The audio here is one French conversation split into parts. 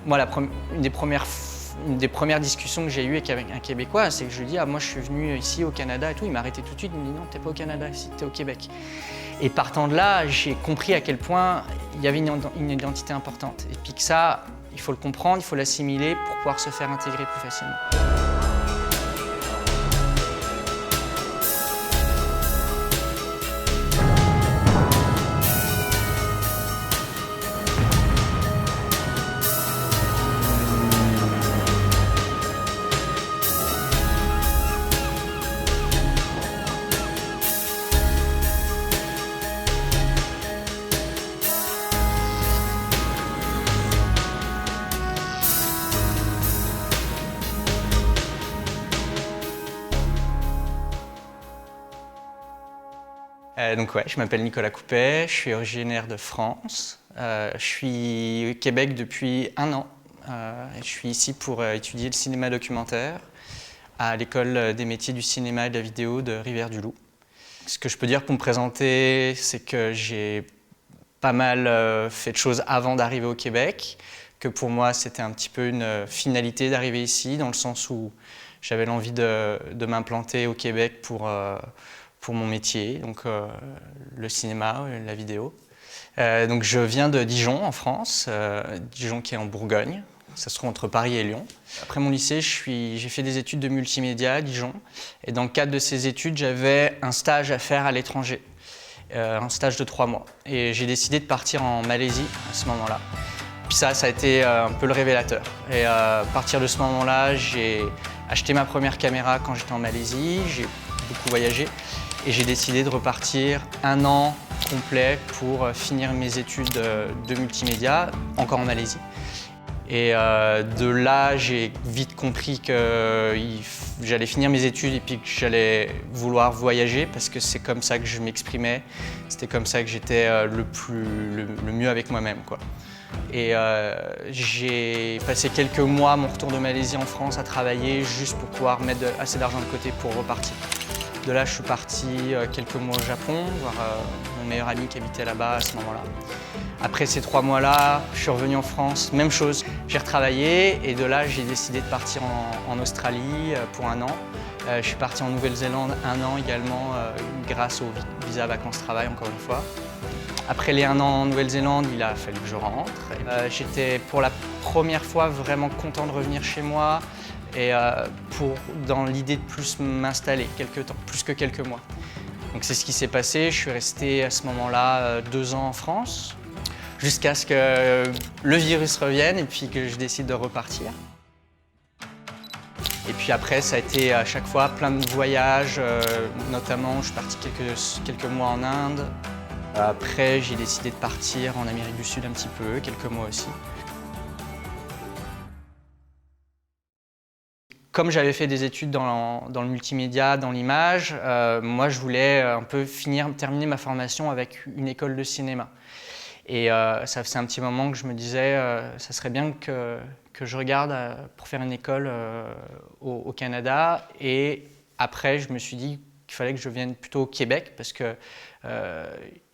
Moi, une des premières discussions que j'ai eues avec un Québécois, c'est que je lui dis « Ah, moi, je suis venu ici au Canada et tout ». Il m'a arrêté tout de suite, il me dit « Non, t'es pas au Canada, ici, t'es au Québec ». Et partant de là, j'ai compris à quel point il y avait une identité importante. Et puis que ça, il faut le comprendre, il faut l'assimiler pour pouvoir se faire intégrer plus facilement. Donc ouais, je m'appelle Nicolas Coupet, je suis originaire de France. Je suis au Québec depuis 1 an. Je suis ici pour étudier le cinéma documentaire à l'école des métiers du cinéma et de la vidéo de Rivière-du-Loup. Ce que je peux dire pour me présenter, c'est que j'ai pas mal fait de choses avant d'arriver au Québec, que pour moi c'était un petit peu une finalité d'arriver ici, dans le sens où j'avais l'envie de m'implanter au Québec pour mon métier, donc le cinéma, la vidéo. Donc je viens de Dijon en France, Dijon qui est en Bourgogne, ça se trouve entre Paris et Lyon. Après mon lycée, j'ai fait des études de multimédia à Dijon et dans le cadre de ces études, j'avais un stage à faire à l'étranger, un stage de 3 mois. Et j'ai décidé de partir en Malaisie à ce moment-là. Puis ça a été un peu le révélateur. Et à partir de ce moment-là, j'ai acheté ma première caméra quand j'étais en Malaisie, j'ai beaucoup voyagé. Et j'ai décidé de repartir 1 an complet pour finir mes études de multimédia, encore en Malaisie. Et de là, j'ai vite compris que j'allais finir mes études et puis que j'allais vouloir voyager parce que c'est comme ça que je m'exprimais, c'était comme ça que j'étais le mieux avec moi-même, quoi. Et j'ai passé quelques mois à mon retour de Malaisie en France à travailler juste pour pouvoir mettre assez d'argent de côté pour repartir. De là, je suis parti quelques mois au Japon, voir mon meilleur ami qui habitait là-bas à ce moment-là. Après ces 3 mois-là, je suis revenu en France, même chose. J'ai retravaillé et de là, j'ai décidé de partir en Australie pour 1 an. Je suis parti en Nouvelle-Zélande 1 an également grâce au visa vacances-travail, encore une fois. Après les 1 an en Nouvelle-Zélande, il a fallu que je rentre. J'étais pour la première fois vraiment content de revenir chez moi. Et dans l'idée de plus m'installer quelques temps, plus que quelques mois. Donc c'est ce qui s'est passé, je suis resté à ce moment-là 2 ans en France, jusqu'à ce que le virus revienne et puis que je décide de repartir. Et puis après, ça a été à chaque fois plein de voyages, notamment je suis parti quelques mois en Inde. Après, j'ai décidé de partir en Amérique du Sud un petit peu, quelques mois aussi. Comme j'avais fait des études dans le multimédia, dans l'image, moi je voulais un peu terminer ma formation avec une école de cinéma. Et ça faisait un petit moment que je me disais ça serait bien que je regarde pour faire une école au Canada. Et après je me suis dit qu'il fallait que je vienne plutôt au Québec parce que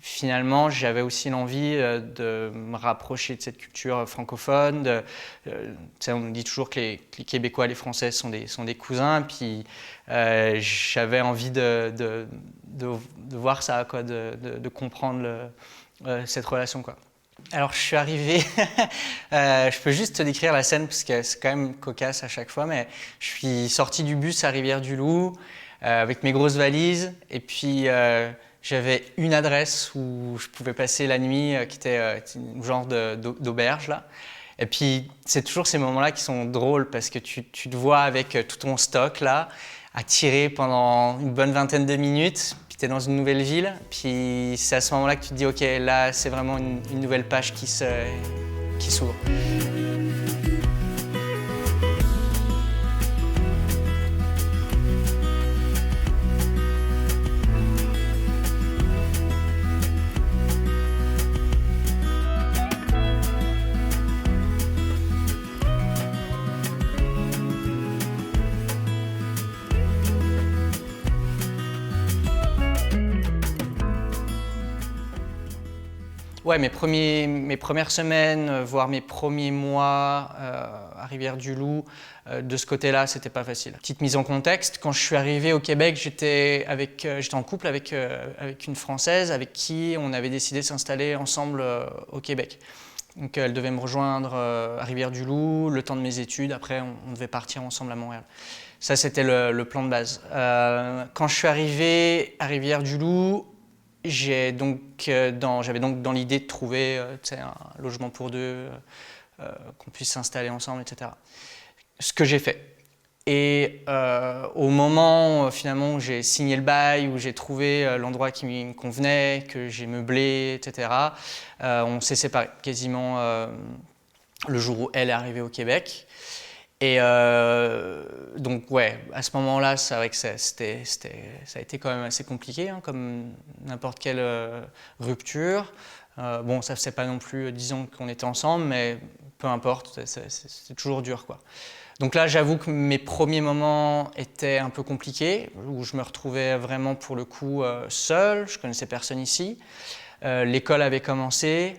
finalement j'avais aussi l'envie de me rapprocher de cette culture francophone. On nous dit toujours que les Québécois et les Français sont des cousins, puis j'avais envie de voir ça, quoi, de comprendre cette relation, quoi. Alors je suis arrivé, je peux juste te décrire la scène parce que c'est quand même cocasse à chaque fois, mais je suis sorti du bus à Rivière-du-Loup avec mes grosses valises et puis j'avais une adresse où je pouvais passer la nuit qui était un genre d'auberge là. Et puis c'est toujours ces moments-là qui sont drôles parce que tu te vois avec tout ton stock là à tirer pendant une bonne vingtaine de minutes. Tu es dans une nouvelle ville, puis c'est à ce moment-là que tu te dis « Ok, là, c'est vraiment une nouvelle page qui s'ouvre ». Ouais, mes premières semaines, voire mes premiers mois à Rivière-du-Loup, de ce côté-là, c'était pas facile. Petite mise en contexte, quand je suis arrivé au Québec, j'étais en couple avec une Française avec qui on avait décidé de s'installer ensemble au Québec. Donc elle devait me rejoindre à Rivière-du-Loup, le temps de mes études. Après, on devait partir ensemble à Montréal. Ça, c'était le plan de base. Quand je suis arrivé à Rivière-du-Loup, j'avais donc dans l'idée de trouver un logement pour deux, qu'on puisse s'installer ensemble, etc. Ce que j'ai fait. Et au moment finalement où j'ai signé le bail, où j'ai trouvé l'endroit qui me convenait, que j'ai meublé, etc., on s'est séparés quasiment le jour où elle est arrivée au Québec. Et donc ouais, à ce moment-là, c'est vrai que ça a été quand même assez compliqué, hein, comme n'importe quelle rupture. Bon, ça faisait pas non plus 10 ans qu'on était ensemble, mais peu importe, c'est toujours dur, quoi. Donc là, j'avoue que mes premiers moments étaient un peu compliqués, où je me retrouvais vraiment pour le coup seul, je connaissais personne ici. L'école avait commencé,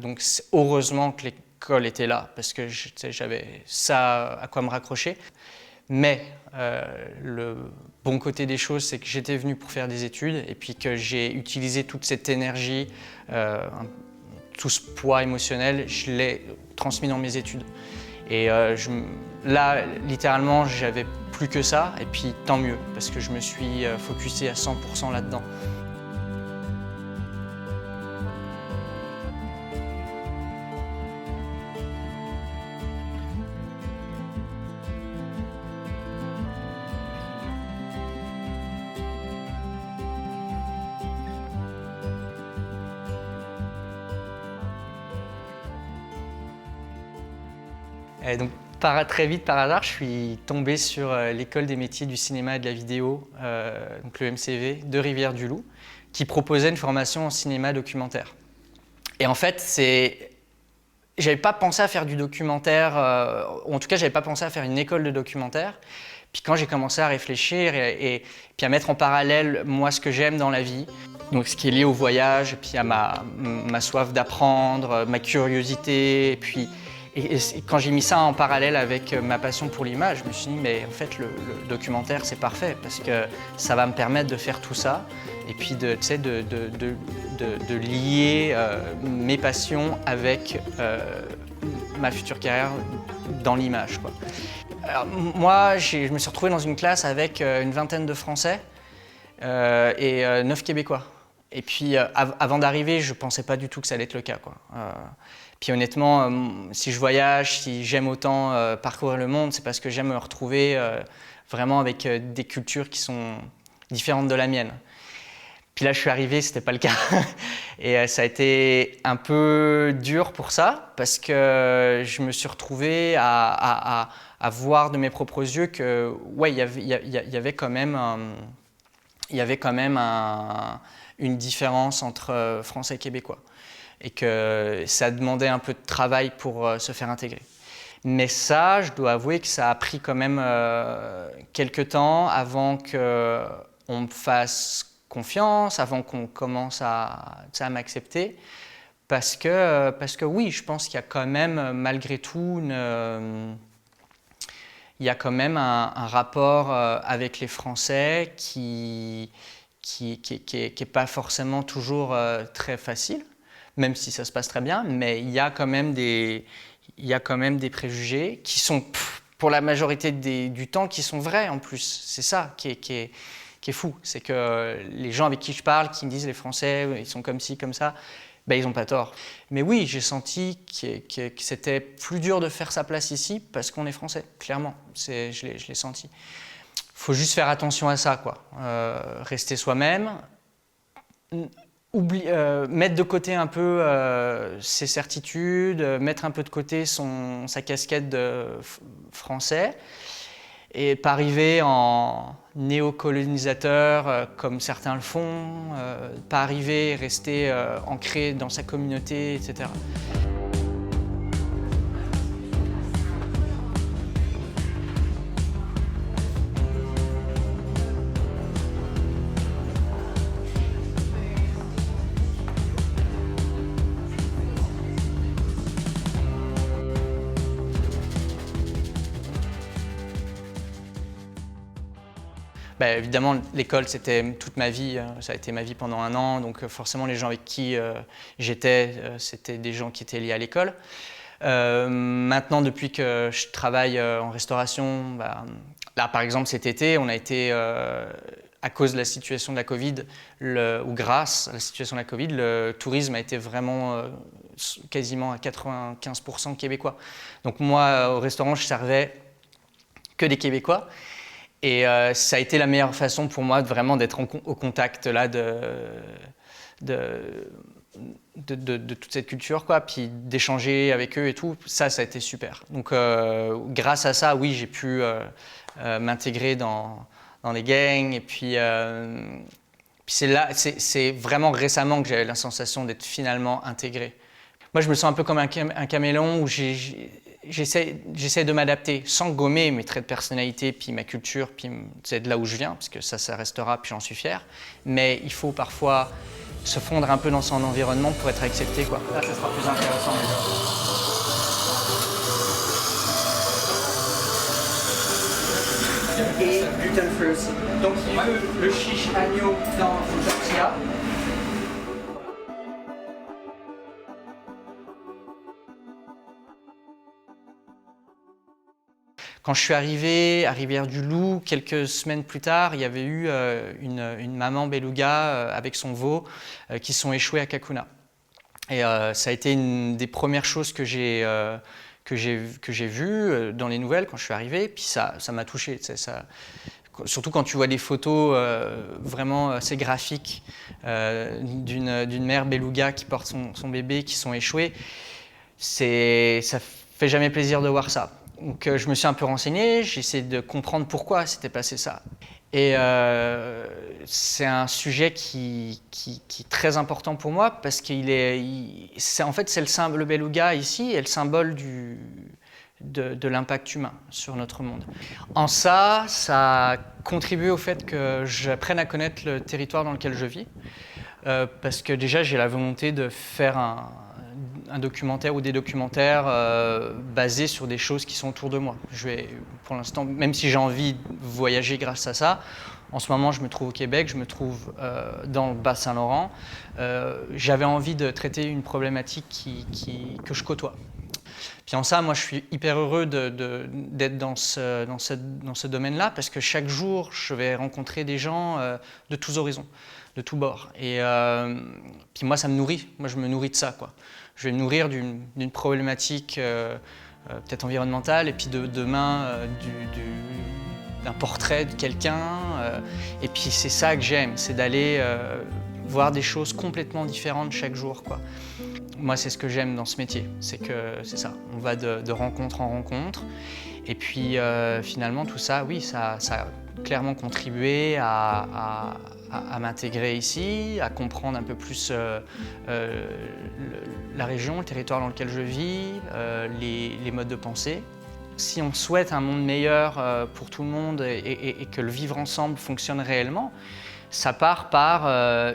donc heureusement que l'école était là, parce que j'avais ça à quoi me raccrocher. Mais le bon côté des choses, c'est que j'étais venu pour faire des études, et puis que j'ai utilisé toute cette énergie, tout ce poids émotionnel, je l'ai transmis dans mes études. Et là, littéralement, j'avais plus que ça, et puis tant mieux, parce que je me suis focusé à 100% là-dedans. Et donc, très vite, par hasard, je suis tombé sur l'école des métiers du cinéma et de la vidéo, donc le MCV, de Rivière-du-Loup, qui proposait une formation en cinéma documentaire. Et en fait, j'avais pas pensé à faire du documentaire, ou en tout cas, j'avais pas pensé à faire une école de documentaire. Puis quand j'ai commencé à réfléchir et puis à mettre en parallèle, moi, ce que j'aime dans la vie, donc ce qui est lié au voyage, et puis à ma soif d'apprendre, ma curiosité, et puis et quand j'ai mis ça en parallèle avec ma passion pour l'image, je me suis dit, mais en fait, le documentaire, c'est parfait, parce que ça va me permettre de faire tout ça, et puis de lier mes passions avec ma future carrière dans l'image, quoi. Alors, moi, je me suis retrouvé dans une classe avec une vingtaine de Français et 9 Québécois. Et puis, avant d'arriver, je ne pensais pas du tout que ça allait être le cas, quoi. Puis honnêtement, si je voyage, si j'aime autant parcourir le monde, c'est parce que j'aime me retrouver vraiment avec des cultures qui sont différentes de la mienne. Puis là, je suis arrivé, c'était pas le cas. Et ça a été un peu dur pour ça, parce que je me suis retrouvé à voir de mes propres yeux que, ouais, il y avait quand même une différence entre Français et Québécois. Et que ça demandait un peu de travail pour se faire intégrer. Mais ça, je dois avouer que ça a pris quand même quelques temps avant qu'on me fasse confiance, avant qu'on commence à m'accepter. Parce que oui, je pense qu'il y a quand même, malgré tout, il y a quand même un rapport avec les Français qui est pas forcément toujours très facile, même si ça se passe très bien, mais il y a quand même des préjugés qui sont, pour la majorité du temps, qui sont vrais en plus. C'est ça qui est fou. C'est que les gens avec qui je parle, qui me disent les Français, ils sont comme ci, comme ça, ben, ils n'ont pas tort. Mais oui, j'ai senti que c'était plus dur de faire sa place ici parce qu'on est Français, clairement. Je l'ai senti. Il faut juste faire attention à ça, quoi. Rester soi-même. Mettre de côté un peu ses certitudes, mettre un peu de côté sa casquette de français et pas arriver en néocolonisateur comme certains le font, pas arriver et rester ancré dans sa communauté, etc. Bah, évidemment, l'école, c'était toute ma vie. Ça a été ma vie pendant un an. Donc forcément, les gens avec qui j'étais, c'était des gens qui étaient liés à l'école. Maintenant, depuis que je travaille en restauration, bah, là, par exemple, cet été, on a été, à cause de la situation de la Covid, ou grâce à la situation de la Covid, le tourisme a été vraiment quasiment à 95% québécois. Donc moi, au restaurant, je servais que des Québécois. Et ça a été la meilleure façon pour moi vraiment d'être au contact là, de toute cette culture, quoi, puis d'échanger avec eux et tout. Ça a été super. Donc grâce à ça, oui, j'ai pu m'intégrer dans les gangs. Et puis c'est vraiment récemment que j'avais la sensation d'être finalement intégré. Moi, je me sens un peu comme un caméléon où j'essaie de m'adapter sans gommer mes traits de personnalité, puis ma culture, puis c'est de là où je viens, parce que ça restera, puis j'en suis fier. Mais il faut parfois se fondre un peu dans son environnement pour être accepté, quoi. Là, ça sera plus intéressant déjà. Et gluten free aussi. Donc il veut le chiche agneau dans une tortilla. Quand je suis arrivé à Rivière-du-Loup, quelques semaines plus tard, il y avait eu une maman beluga avec son veau qui sont échoués à Cacouna. Et ça a été une des premières choses que j'ai vues dans les nouvelles quand je suis arrivé. Puis ça m'a touché. Surtout quand tu vois des photos vraiment assez graphiques d'une mère beluga qui porte son bébé, qui sont échoués. Ça fait jamais plaisir de voir ça. Donc je me suis un peu renseigné, j'ai essayé de comprendre pourquoi s'était passé ça. Et c'est un sujet qui est très important pour moi parce en fait c'est le beluga ici est le symbole de l'impact humain sur notre monde. En ça a contribué au fait que j'apprenne à connaître le territoire dans lequel je vis parce que déjà j'ai la volonté de faire un documentaire ou des documentaires basés sur des choses qui sont autour de moi. Pour l'instant, même si j'ai envie de voyager grâce à ça, en ce moment je me trouve au Québec, je me trouve dans le Bas-Saint-Laurent. J'avais envie de traiter une problématique que je côtoie. Puis en ça, moi je suis hyper heureux d'être dans ce domaine-là parce que chaque jour je vais rencontrer des gens de tous horizons, de tous bords. Et puis moi ça me nourrit, moi je me nourris de ça, quoi. Je vais me nourrir d'une problématique peut-être environnementale et puis demain d'un portrait de quelqu'un. Et puis c'est ça que j'aime, c'est d'aller voir des choses complètement différentes chaque jour, quoi. Moi c'est ce que j'aime dans ce métier, c'est ça, on va de rencontre en rencontre. Et puis finalement tout ça, oui, ça a clairement contribué à m'intégrer ici, à comprendre un peu plus la région, le territoire dans lequel je vis, les modes de pensée. Si on souhaite un monde meilleur pour tout le monde et que le vivre ensemble fonctionne réellement, ça part par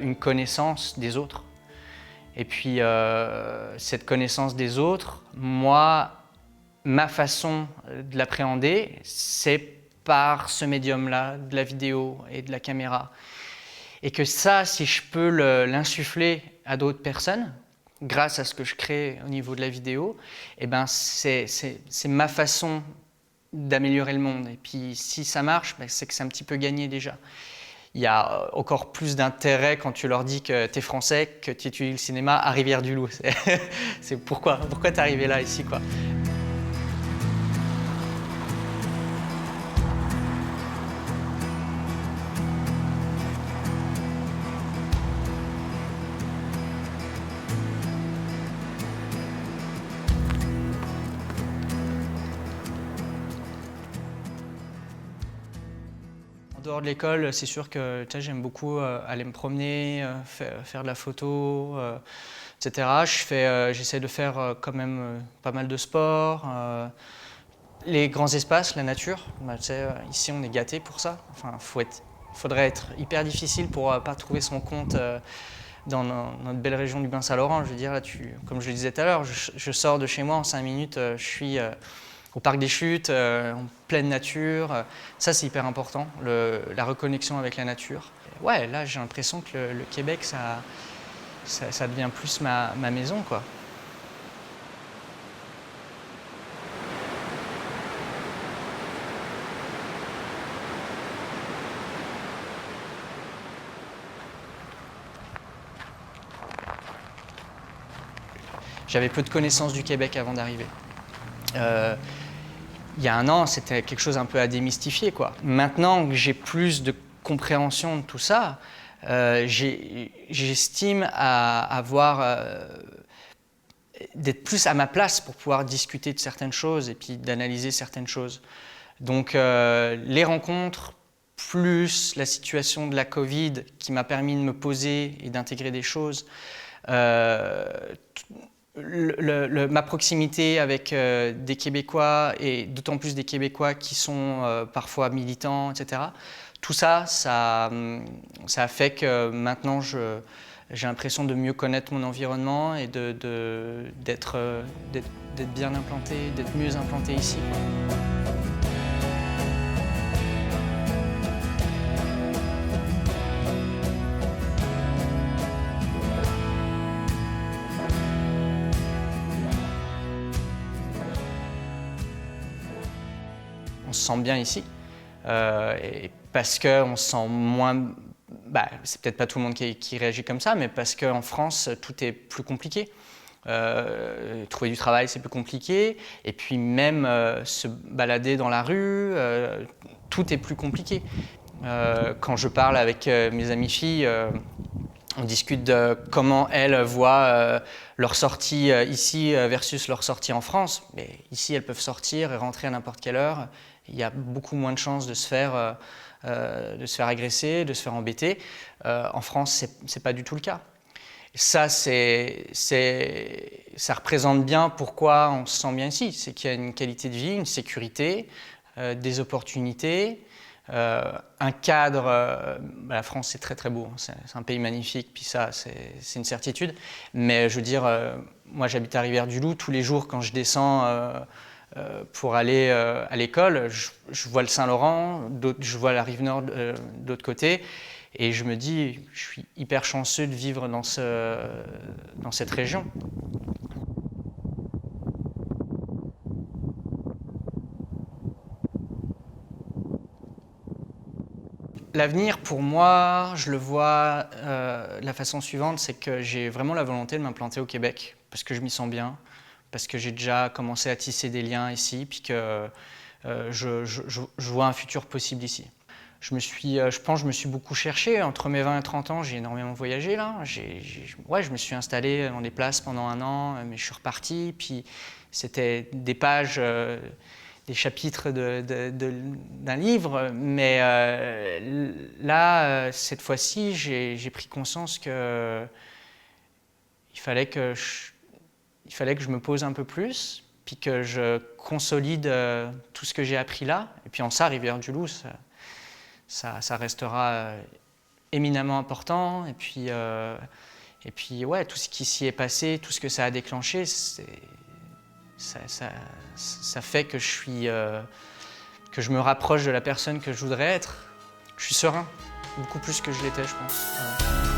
une connaissance des autres. Et puis cette connaissance des autres, moi, ma façon de l'appréhender, c'est par ce médium-là, de la vidéo et de la caméra. Et que ça, si je peux l'insuffler à d'autres personnes, grâce à ce que je crée au niveau de la vidéo, eh ben c'est ma façon d'améliorer le monde. Et puis si ça marche, ben c'est que c'est un petit peu gagné déjà. Il y a encore plus d'intérêt quand tu leur dis que tu es français, que tu étudies le cinéma à Rivière-du-Loup. C'est pourquoi tu es arrivé là, ici, quoi. En dehors de l'école, c'est sûr que j'aime beaucoup aller me promener, faire de la photo, etc. J'essaie de faire quand même pas mal de sport. Les grands espaces, la nature, bah, ici on est gâté pour ça. Enfin, faudrait être hyper difficile pour pas trouver son compte dans notre belle région du Bas-Saint-Laurent. Je veux dire, là, comme je le disais tout à l'heure, je sors de chez moi en 5 minutes, je suis au Parc des Chutes, en pleine nature. Ça, c'est hyper important, la reconnexion avec la nature. Ouais, là, j'ai l'impression que le Québec, ça devient plus ma maison, quoi. J'avais peu de connaissances du Québec avant d'arriver. Il y a un an, c'était quelque chose un peu à démystifier, quoi. Maintenant que j'ai plus de compréhension de tout ça, j'estime d'être plus à ma place pour pouvoir discuter de certaines choses et puis d'analyser certaines choses. Donc les rencontres, plus la situation de la Covid qui m'a permis de me poser et d'intégrer des choses, ma proximité avec des Québécois et d'autant plus des Québécois qui sont parfois militants, etc. Tout ça, ça a fait que maintenant j'ai l'impression de mieux connaître mon environnement et d'être bien implanté, d'être mieux implanté ici. On se sent bien ici, et parce qu'on se sent moins... c'est peut-être pas tout le monde qui réagit comme ça, mais parce qu'en France, tout est plus compliqué. Trouver du travail, c'est plus compliqué. Et puis même se balader dans la rue, tout est plus compliqué. Quand je parle avec mes amies filles, on discute de comment elles voient leur sortie ici versus leur sortie en France. Mais ici, elles peuvent sortir et rentrer à n'importe quelle heure. Il y a beaucoup moins de chances de se faire agresser, de se faire embêter. En France, c'est pas du tout le cas. Ça, ça représente bien pourquoi on se sent bien ici. C'est qu'il y a une qualité de vie, une sécurité, des opportunités, un cadre. La France, c'est très très beau, c'est un pays magnifique, puis ça, c'est une certitude. Mais je veux dire, moi j'habite à Rivière-du-Loup, tous les jours quand je descends pour aller à l'école, je vois le Saint-Laurent, je vois la rive nord de l'autre côté, et je me dis, je suis hyper chanceux de vivre dans cette région. L'avenir, pour moi, je le vois de la façon suivante, c'est que j'ai vraiment la volonté de m'implanter au Québec, parce que je m'y sens bien, parce que j'ai déjà commencé à tisser des liens ici, puis que je vois un futur possible ici. Je pense que je me suis beaucoup cherché. Entre mes 20 et 30 ans, j'ai énormément voyagé, là. Je me suis installé dans des places pendant un an, mais je suis reparti. Puis c'était des pages, des chapitres d'un livre. Mais là, cette fois-ci, j'ai pris conscience qu'il fallait que je me pose un peu plus, puis que je consolide tout ce que j'ai appris là. Et puis en ça, Rivière-du-Loup, ça restera éminemment important. Et puis ouais, tout ce qui s'y est passé, tout ce que ça a déclenché, ça fait que je me rapproche de la personne que je voudrais être. Je suis serein, beaucoup plus que je l'étais, je pense. Voilà.